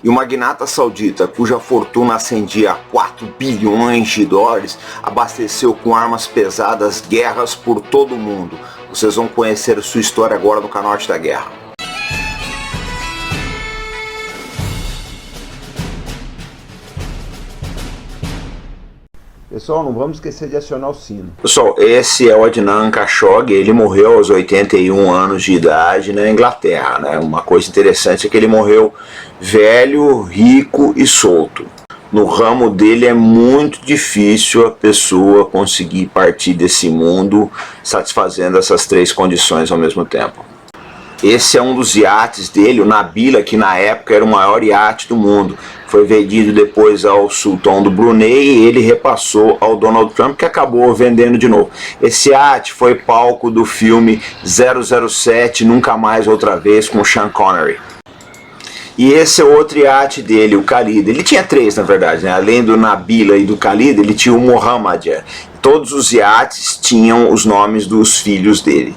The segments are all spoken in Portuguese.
E o magnata saudita, cuja fortuna ascendia a 4 bilhões de dólares, abasteceu com armas pesadas guerras por todo o mundo. Vocês vão conhecer sua história agora no canal Arte da Guerra. Pessoal, não vamos esquecer de acionar o sino. Pessoal, esse é o Adnan Khashoggi. Ele morreu aos 81 anos de idade na Inglaterra, né? Uma coisa interessante é que ele morreu velho, rico e solto. No ramo dele é muito difícil a pessoa conseguir partir desse mundo satisfazendo essas três condições ao mesmo tempo. Esse é um dos iates dele, o Nabila, que na época era o maior iate do mundo. Foi vendido depois ao sultão do Brunei e ele repassou ao Donald Trump, que acabou vendendo de novo. Esse iate foi palco do filme 007, Nunca Mais Outra Vez, com Sean Connery. E esse é outro iate dele, o Khalid. Ele tinha três, na verdade, né? Além do Nabila e do Khalid, ele tinha o Mohammed. Todos os iates tinham os nomes dos filhos dele.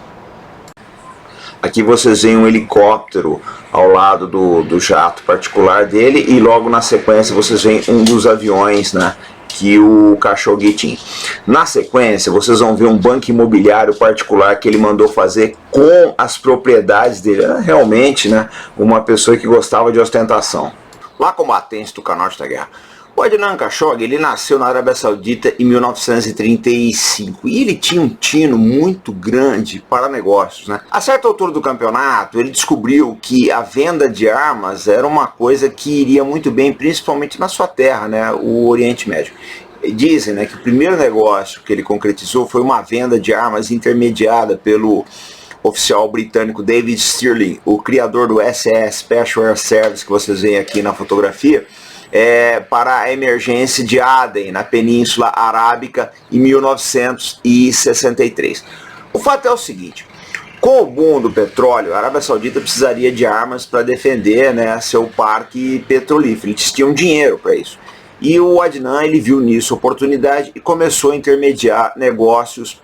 Aqui vocês veem um helicóptero ao lado do jato particular dele e logo na sequência vocês veem um dos aviões, né, que o Khashoggi tinha. Na sequência vocês vão ver um banco imobiliário particular que ele mandou fazer com as propriedades dele. Era realmente, né, uma pessoa que gostava de ostentação. Lá combatente do canal Arte da Guerra. O Adnan Khashoggi, ele nasceu na Arábia Saudita em 1935 e ele tinha um tino muito grande para negócios, né? A certa altura do campeonato, ele descobriu que a venda de armas era uma coisa que iria muito bem, principalmente na sua terra, né? O Oriente Médio. Dizem, né, que o primeiro negócio que ele concretizou foi uma venda de armas intermediada pelo oficial britânico David Stirling, o criador do SS Special Air Service que vocês veem aqui na fotografia. Para a emergência de Aden, na Península Arábica, em 1963. O fato é o seguinte: com o boom do petróleo, a Arábia Saudita precisaria de armas para defender, né, seu parque petrolífero. Eles tinham dinheiro para isso. E o Adnan, ele viu nisso oportunidade e começou a intermediar negócios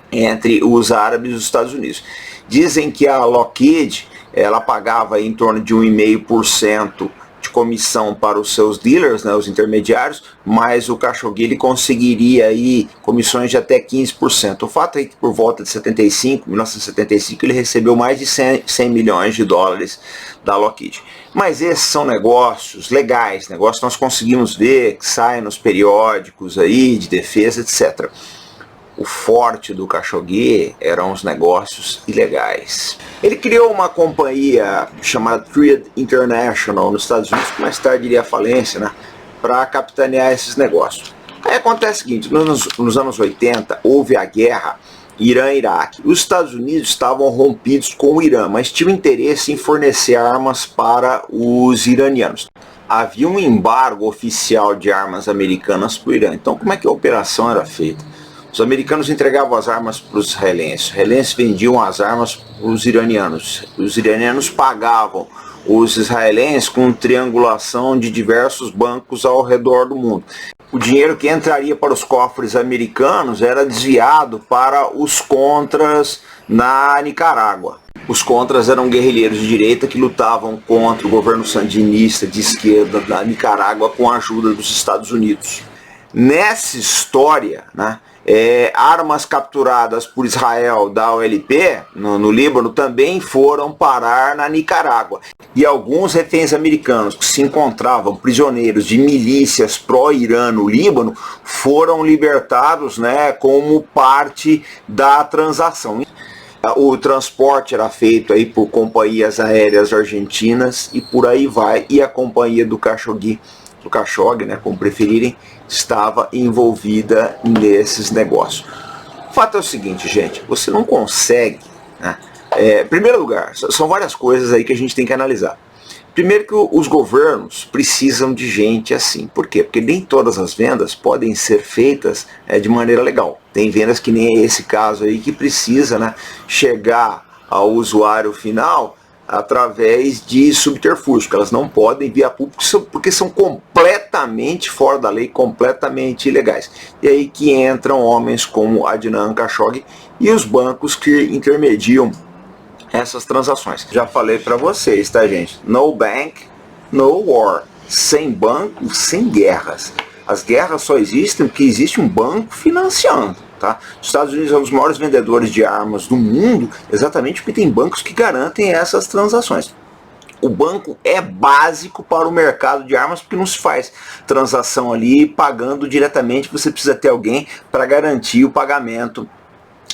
entre os árabes e os Estados Unidos. Dizem que a Lockheed, ela pagava em torno de 1,5% de comissão para os seus dealers, né, os intermediários, mas o Khashoggi ele conseguiria aí comissões de até 15%. O fato é que por volta de 1975, ele recebeu mais de 100 milhões de dólares da Lockheed. Mas esses são negócios legais, negócios que nós conseguimos ver, que saem nos periódicos aí de defesa, etc. O forte do Khashoggi eram os negócios ilegais. Ele criou uma companhia chamada Triad International nos Estados Unidos, que mais tarde iria à falência, né, para capitanear esses negócios. Aí acontece o seguinte: nos anos 80 houve a guerra Irã-Iraque. Os Estados Unidos estavam rompidos com o Irã, mas tinham interesse em fornecer armas para os iranianos. Havia um embargo oficial de armas americanas para o Irã. Então como é que a operação era feita? Os americanos entregavam as armas para os israelenses vendiam as armas para os iranianos pagavam os israelenses com triangulação de diversos bancos ao redor do mundo. O dinheiro que entraria para os cofres americanos era desviado para os contras na Nicarágua. Os contras eram guerrilheiros de direita que lutavam contra o governo sandinista de esquerda da Nicarágua com a ajuda dos Estados Unidos. Nessa história, né, armas capturadas por Israel da OLP no Líbano também foram parar na Nicarágua. E alguns reféns americanos que se encontravam prisioneiros de milícias pró-Irã no Líbano foram libertados, né, como parte da transação. O transporte era feito aí por companhias aéreas argentinas e por aí vai. E a companhia do Khashoggi, né, como preferirem, estava envolvida nesses negócios. O fato é o seguinte, gente, você não consegue, né? Em primeiro lugar, são várias coisas aí que a gente tem que analisar. Primeiro que os governos precisam de gente assim. Por quê? Porque nem todas as vendas podem ser feitas de maneira legal. Tem vendas que nem esse caso aí que precisa, né, chegar ao usuário final através de subterfúgio, que elas não podem via público porque são completamente fora da lei, completamente ilegais. E aí que entram homens como Adnan Khashoggi e os bancos que intermediam essas transações. Já falei para vocês, tá, gente? No bank, no war. Sem banco, sem guerras. As guerras só existem porque existe um banco financiando. Tá? Os Estados Unidos é um dos maiores vendedores de armas do mundo, exatamente porque tem bancos que garantem essas transações. O banco é básico para o mercado de armas porque não se faz transação ali pagando diretamente, você precisa ter alguém para garantir o pagamento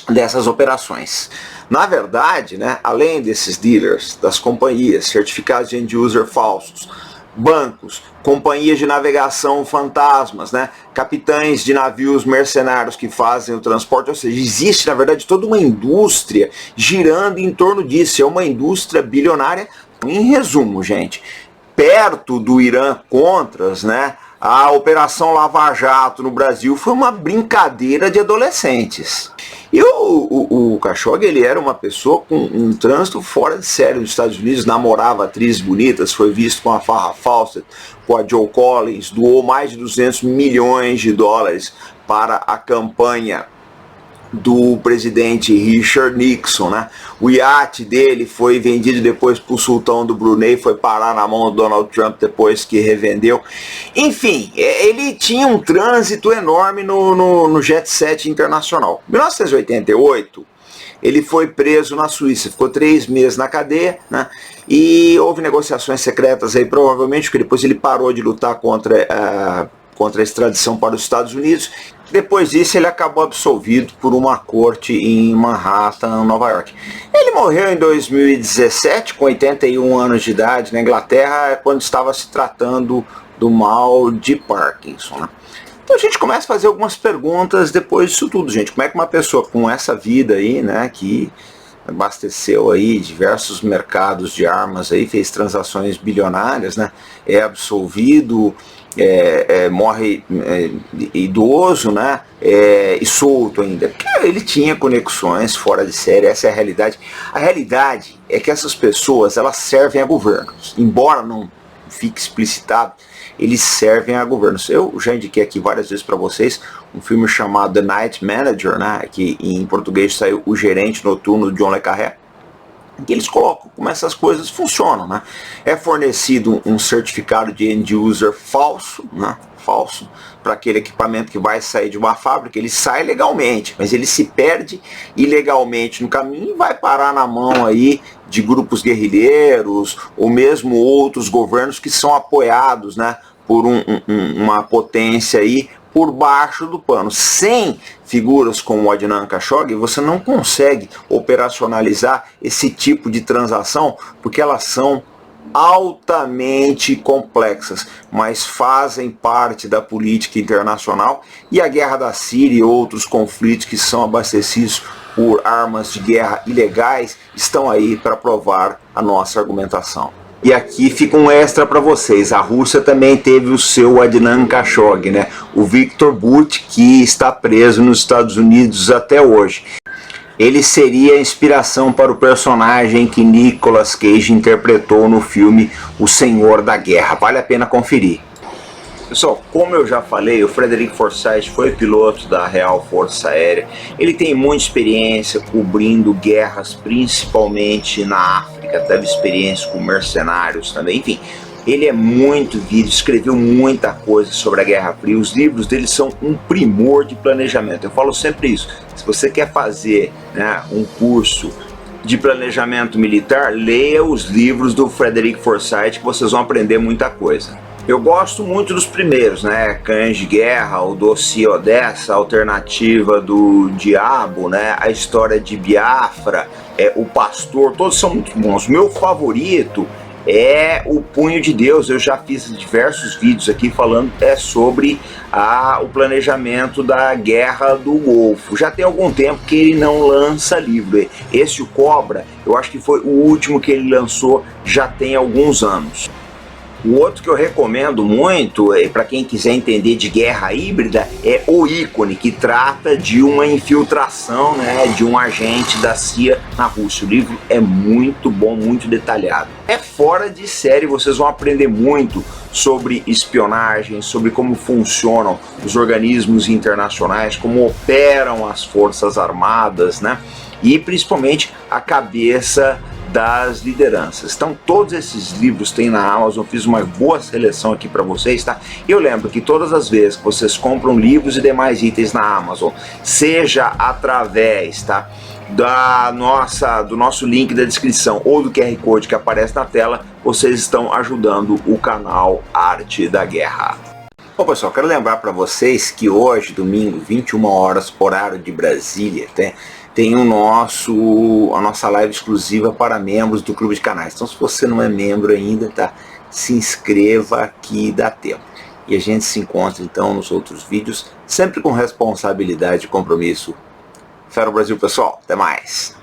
dessas operações. Na verdade, né, além desses dealers, das companhias, certificados de end-user falsos, bancos, companhias de navegação fantasmas, né, capitães de navios mercenários que fazem o transporte, ou seja, existe na verdade toda uma indústria girando em torno disso, é uma indústria bilionária. Em resumo, gente, perto do Irã-Contras, né, a Operação Lava Jato no Brasil foi uma brincadeira de adolescentes. E o Khashoggi, ele era uma pessoa com um trânsito fora de série nos Estados Unidos, namorava atrizes bonitas, foi visto com a Farrah Fawcett, com a Joe Collins, doou mais de 200 milhões de dólares para a campanha do presidente Richard Nixon, né? O iate dele foi vendido depois para o sultão do Brunei, foi parar na mão do Donald Trump depois que revendeu. Enfim, ele tinha um trânsito enorme no jet set internacional. Em 1988, ele foi preso na Suíça, ficou 3 meses na cadeia, né? E houve negociações secretas aí, provavelmente, porque depois ele parou de lutar contra a extradição para os Estados Unidos. Depois disso ele acabou absolvido por uma corte em Manhattan, Nova York. Ele morreu em 2017 com 81 anos de idade na Inglaterra, quando estava se tratando do mal de Parkinson, né? Então a gente começa a fazer algumas perguntas depois disso tudo, gente. Como é que uma pessoa com essa vida aí, né, que abasteceu aí diversos mercados de armas aí, fez transações bilionárias, né, é absolvido, morre idoso, né, e solto ainda, porque ele tinha conexões fora de série. Essa é a realidade. A realidade é que essas pessoas, elas servem a governos, embora não fique explicitado, eles servem a governos. Eu já indiquei aqui várias vezes para vocês um filme chamado The Night Manager, né, que em português saiu O Gerente Noturno, de John le Carré, que eles colocam como essas coisas funcionam, né? É fornecido um certificado de end-user falso, né? Falso, para aquele equipamento que vai sair de uma fábrica. Ele sai legalmente, mas ele se perde ilegalmente no caminho e vai parar na mão aí de grupos guerrilheiros ou mesmo outros governos que são apoiados, né, por uma potência aí por baixo do pano. Sem figuras como o Adnan Khashoggi, você não consegue operacionalizar esse tipo de transação, porque elas são altamente complexas, mas fazem parte da política internacional. E a guerra da Síria e outros conflitos que são abastecidos por armas de guerra ilegais estão aí para provar a nossa argumentação. E aqui fica um extra para vocês. A Rússia também teve o seu Adnan Khashoggi, né? O Viktor Bout, que está preso nos Estados Unidos até hoje. Ele seria a inspiração para o personagem que Nicolas Cage interpretou no filme O Senhor da Guerra. Vale a pena conferir. Pessoal, como eu já falei, o Frederick Forsyth foi piloto da Real Força Aérea. Ele tem muita experiência cobrindo guerras, principalmente na África. Teve experiência com mercenários também, enfim. Ele é muito vídeo, escreveu muita coisa sobre a Guerra Fria. Os livros dele são um primor de planejamento. Eu falo sempre isso. Se você quer fazer, né, um curso de planejamento militar, leia os livros do Frederick Forsyth, que vocês vão aprender muita coisa. Eu gosto muito dos primeiros, né? Cães de Guerra, o Dossiê Odessa, a Alternativa do Diabo, né? A História de Biafra, O Pastor, todos são muito bons. Meu favorito é O Punho de Deus. Eu já fiz diversos vídeos aqui falando sobre o planejamento da Guerra do Golfo. Já tem algum tempo que ele não lança livro. Esse, o Cobra, eu acho que foi o último que ele lançou, já tem alguns anos. O outro que eu recomendo muito, para quem quiser entender de guerra híbrida, é O Ícone, que trata de uma infiltração, né, de um agente da CIA na Rússia. O livro é muito bom, muito detalhado. É fora de série, vocês vão aprender muito sobre espionagem, sobre como funcionam os organismos internacionais, como operam as forças armadas, né? E principalmente a cabeça das lideranças. Então todos esses livros tem na Amazon, fiz uma boa seleção aqui para vocês, tá? E eu lembro que todas as vezes que vocês compram livros e demais itens na Amazon, seja através, tá, do nosso link da descrição ou do QR Code que aparece na tela, vocês estão ajudando o canal Arte da Guerra. Bom, pessoal, quero lembrar para vocês que hoje, domingo, 21 horas, horário de Brasília, tem a nossa live exclusiva para membros do Clube de Canais. Então, se você não é membro ainda, tá, se inscreva aqui, dá tempo. E a gente se encontra, então, nos outros vídeos, sempre com responsabilidade e compromisso. Fé no Brasil, pessoal. Até mais.